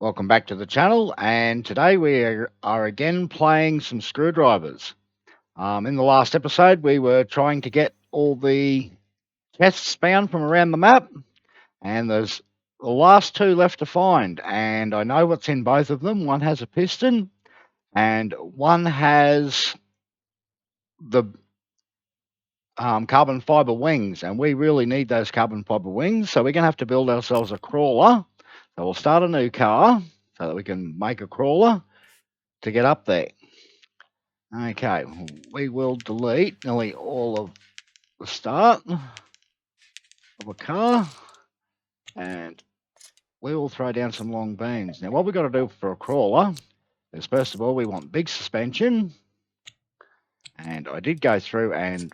Welcome back to the channel, and today we are again playing some screwdrivers. In the last episode, we were trying to get all the chests found from around the map, and there's the last two left to find, and I know what's in both of them. One has a piston, and one has the carbon fiber wings, and we really need those carbon fiber wings, so we're going to have to build ourselves a crawler. So we'll start a new car so that we can make a crawler to get up there. Okay, we will delete nearly all of the start of a car, and we will throw down some long beams. Now, what we've got to do for a crawler is, first of all, we want big suspension, and I did go through and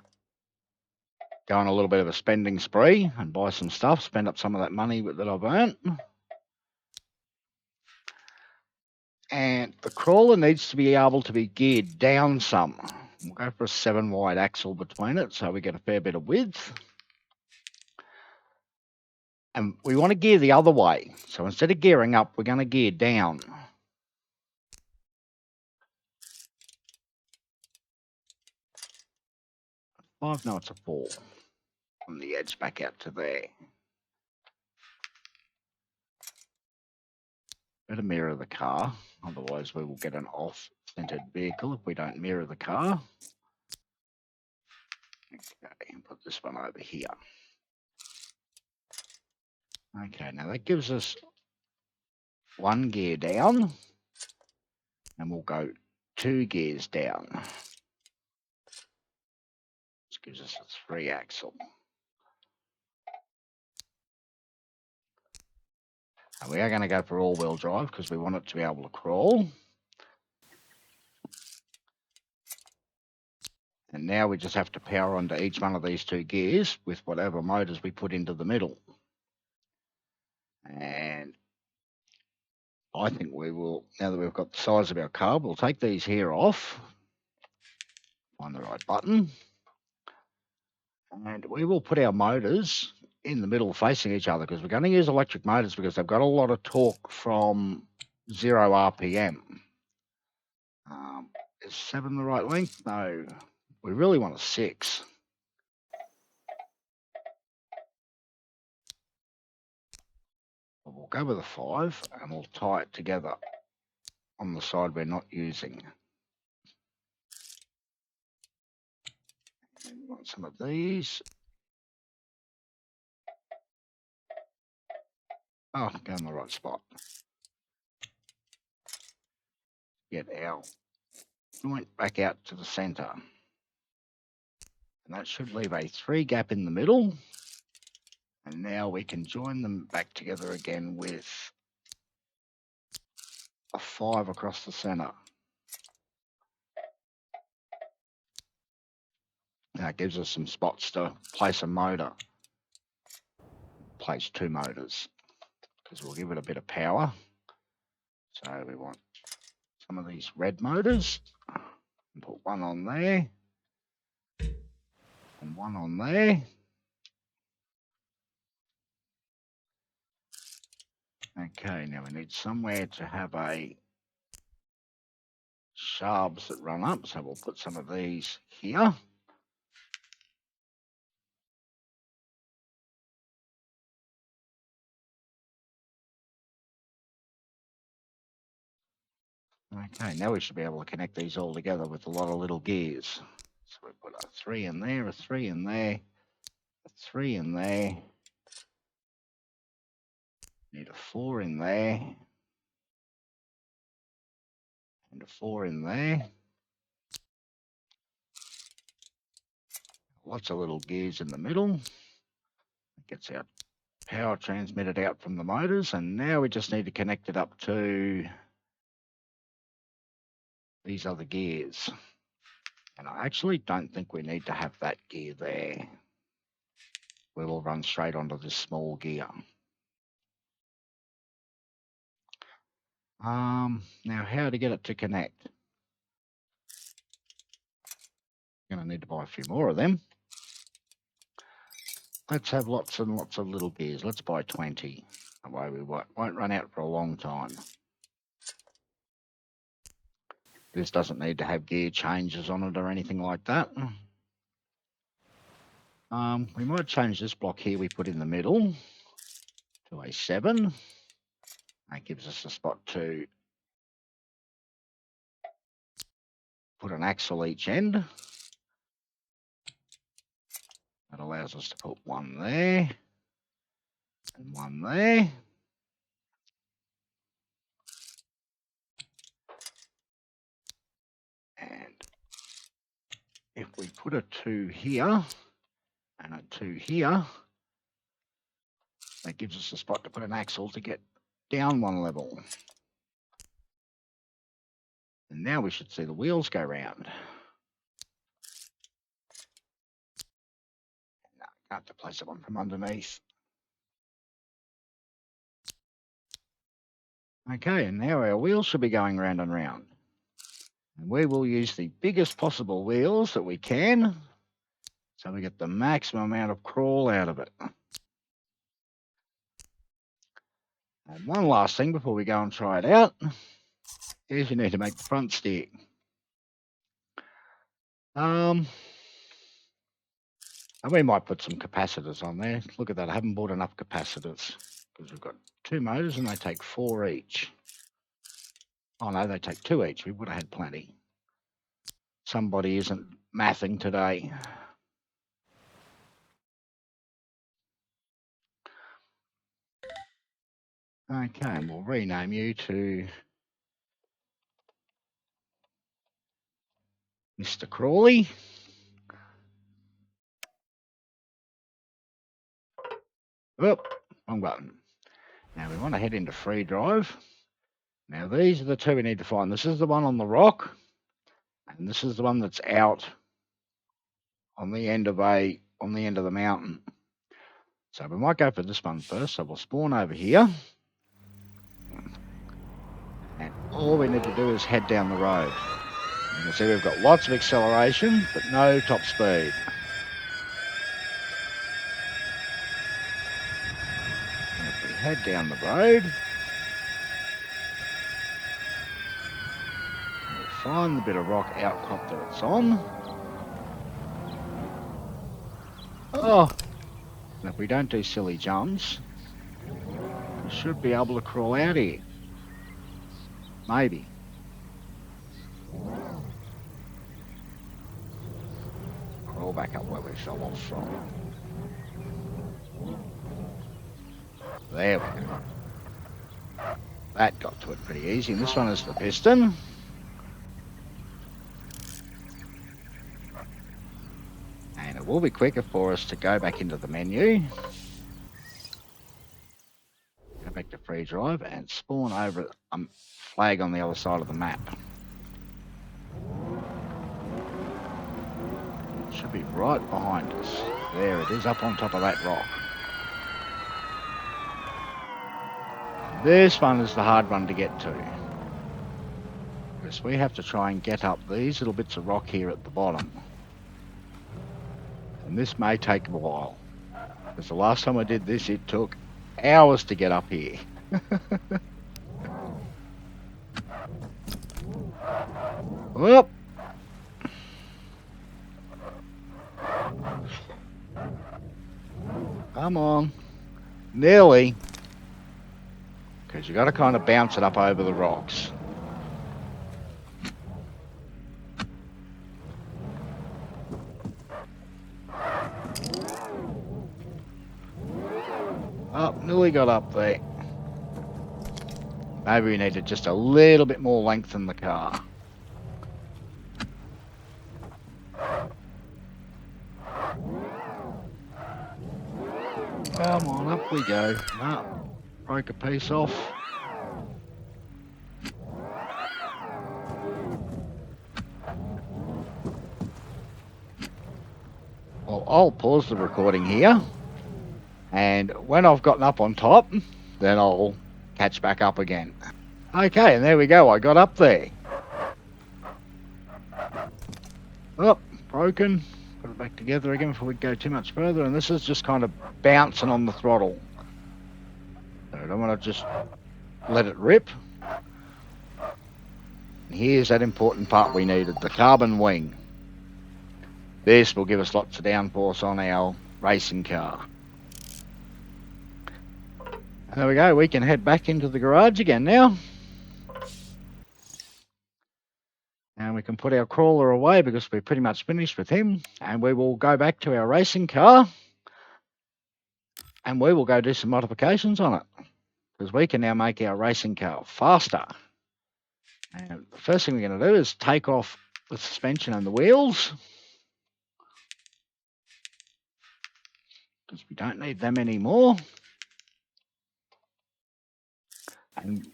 go on a little bit of a spending spree and buy some stuff, spend up some of that money that I've earned. And the crawler needs to be able to be geared down some. We'll go for a 7-wide axle between it so we get a fair bit of width. And we want to gear the other way. So instead of gearing up, we're going to gear down. 5, no, it's a 4. From the edge back out to there. Better mirror the car, otherwise we will get an off-centered vehicle if we don't mirror the car. Okay, put this one over here. Okay, now that gives us 1 gear down, and we'll go 2 gears down. This gives us a 3-axle. And we are going to go for all-wheel drive because we want it to be able to crawl. And now we just have to power onto each one of these 2 gears with whatever motors we put into the middle. And I think we will, now that we've got the size of our car, we'll take these here off, find the right button, and we will put our motors in the middle facing each other because we're going to use electric motors because they've got a lot of torque from 0 RPM. Is 7 the right length? No, we really want a 6. We'll go with a 5 and we'll tie it together on the side we're not using. And we want some of these. Oh, go in the right spot. Get our joint back out to the center. And that should leave a 3 gap in the middle. And now we can join them back together again with a 5 across the center. Now it gives us some spots to place a motor. Place 2 motors because we'll give it a bit of power. So we want some of these red motors and put 1 on there and 1 on there. Okay, now we need somewhere to have a shafts that run up, so we'll put some of these here. Okay, now we should be able to connect these all together with a lot of little gears. So we put a 3 in there, a 3 in there, a 3 in there. Need a 4 in there. And a 4 in there. Lots of little gears in the middle. It gets our power transmitted out from the motors, and now we just need to connect it up to these other gears. And I actually don't think we need to have that gear there. We will run straight onto this small gear. Now how to get it to connect? Gonna need to buy a few more of them. Let's have lots and lots of little gears. Let's buy 20. That way we won't run out for a long time. This doesn't need to have gear changes on it or anything like that. We might change this block here we put in the middle to a 7. That gives us a spot to put an axle each end. That allows us to put one there and one there. And if we put a 2 here and a 2 here, that gives us a spot to put an axle to get down one level. And now we should see the wheels go round. No, I have to place it one from underneath. Okay, and now our wheels should be going round and round. And we will use the biggest possible wheels that we can, so we get the maximum amount of crawl out of it. And one last thing before we go and try it out is you need to make the front steer. And we might put some capacitors on there. Look at that, I haven't bought enough capacitors because we've got 2 motors and they take 4 each. Oh no, they take 2 each. We would have had plenty. Somebody isn't mathing today. Okay, and we'll rename you to Mr. Crawley. Oh, wrong button. Now we want to head into free drive. Now these are the 2 we need to find. This is the one on the rock, and this is the one that's out on the end of the mountain. So we might go for this one first. So we'll spawn over here. And all we need to do is head down the road. You can see we've got lots of acceleration, but no top speed. And if we head down the road, we'll find the bit of rock outcrop that it's on. Oh, and if we don't do silly jumps, we should be able to crawl out here. Maybe. Crawl back up where we fell off from. There we go. That got to it pretty easy. And this one is the piston. And it will be quicker for us to go back into the menu. Go back to free drive and spawn over a flag on the other side of the map. It should be right behind us. There it is, up on top of that rock. This one is the hard one to get to, because we have to try and get up these little bits of rock here at the bottom. And this may take a while, because the last time I did this, it took hours to get up here. Whoop! Come on. Nearly. Because you got to kind of bounce it up over the rocks. Oh, nearly got up there. Maybe we needed just a little bit more length in the car. Come on, up we go. No, broke a piece off. Well, I'll pause the recording here, and when I've gotten up on top, then I'll catch back up again. Okay, and there we go, I got up there. Oh, broken. Put it back together again before we go too much further, and this is just kind of bouncing on the throttle. So I don't want to just let it rip. And here's that important part we needed, the carbon wing. This will give us lots of downforce on our racing car. There we go, we can head back into the garage again now. And we can put our crawler away because we're pretty much finished with him. And we will go back to our racing car. And we will go do some modifications on it. Because we can now make our racing car faster. And the first thing we're going to do is take off the suspension and the wheels. Because we don't need them anymore. And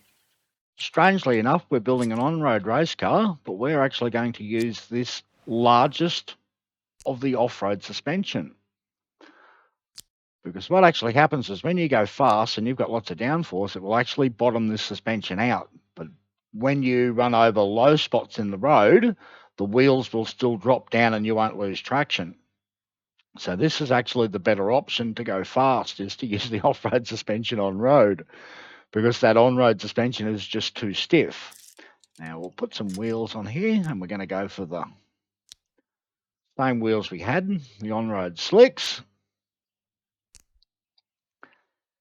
strangely enough, we're building an on-road race car, but we're actually going to use this largest of the off-road suspension. Because what actually happens is when you go fast and you've got lots of downforce, it will actually bottom this suspension out. But when you run over low spots in the road, the wheels will still drop down and you won't lose traction. So this is actually the better option to go fast, is to use the off-road suspension on road, because that on-road suspension is just too stiff. Now we'll put some wheels on here and we're going to go for the same wheels we had, the on-road slicks.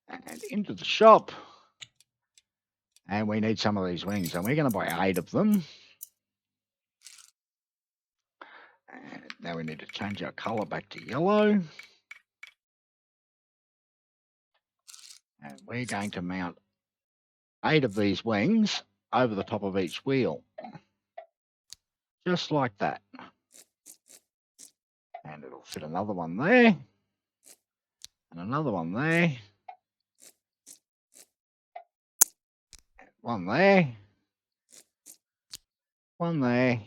And into the shop. And we need some of these wings, and we're going to buy 8 of them. And now we need to change our colour back to yellow. And we're going to mount 8 of these wings over the top of each wheel. Just like that. And it'll fit another one there. And another one there. One there. One there.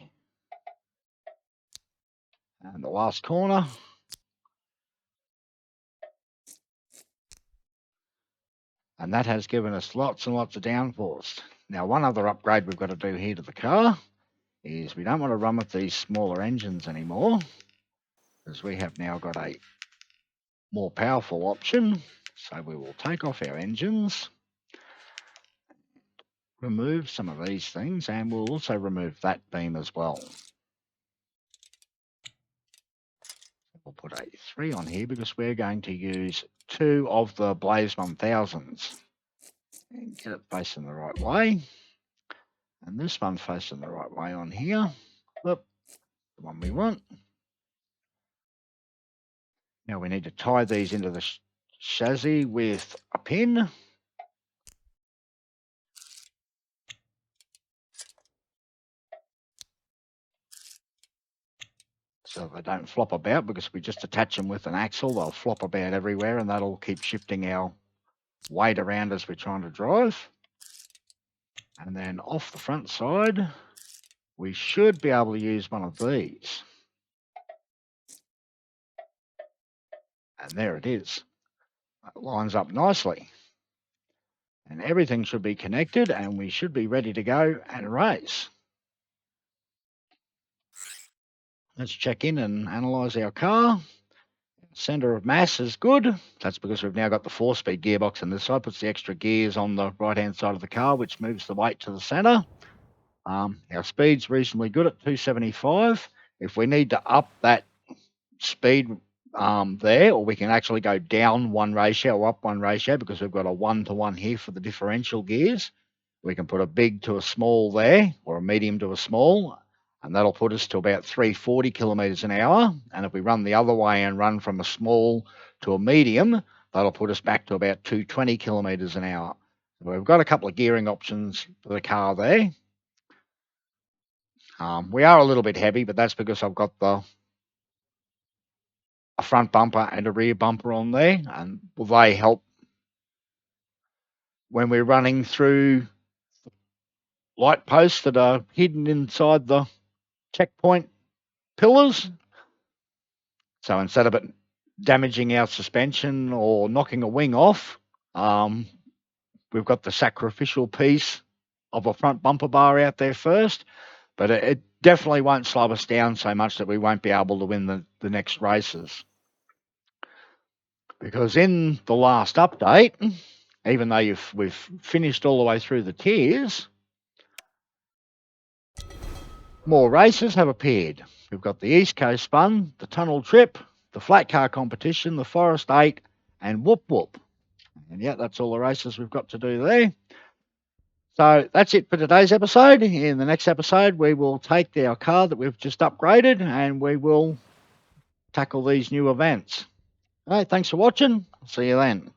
And the last corner. And that has given us lots and lots of downforce. Now, one other upgrade we've got to do here to the car is we don't want to run with these smaller engines anymore, because we have now got a more powerful option. So we will take off our engines, remove some of these things, and we'll also remove that beam as well. We'll put a 3 on here because we're going to use 2 of the Blaze 1000s. And get it facing the right way. And this one facing the right way on here. Look, the one we want. Now we need to tie these into the chassis with a pin. So they don't flop about, because if we just attach them with an axle, they'll flop about everywhere, and that'll keep shifting our weight around as we're trying to drive. And then off the front side, we should be able to use one of these. And there it is. It lines up nicely. And everything should be connected, and we should be ready to go and race. Let's check in and analyse our car. Centre of mass is good. That's because we've now got the 4-speed gearbox on this side, puts the extra gears on the right-hand side of the car, which moves the weight to the centre. Our speed's reasonably good at 275. If we need to up that speed there, or we can actually go down 1 ratio or up 1 ratio, because we've got a 1-to-1 here for the differential gears. We can put a big to a small there, or a medium to a small, and that'll put us to about 340 kilometres an hour. And if we run the other way and run from a small to a medium, that'll put us back to about 220 kilometres an hour. So we've got a couple of gearing options for the car there. We are a little bit heavy, but that's because I've got a front bumper and a rear bumper on there, and they help when we're running through light posts that are hidden inside the checkpoint pillars. So instead of it damaging our suspension or knocking a wing off, we've got the sacrificial piece of a front bumper bar out there first, but it definitely won't slow us down so much that we won't be able to win the next races. Because in the last update, even though we've finished all the way through the tiers, more races have appeared. We've got the East Coast Spun, the Tunnel Trip, the Flat Car Competition, the Forest 8, and Whoop Whoop. And yeah, that's all the races we've got to do there. So that's it for today's episode. In the next episode, we will take our car that we've just upgraded and we will tackle these new events. All right, thanks for watching. See you then.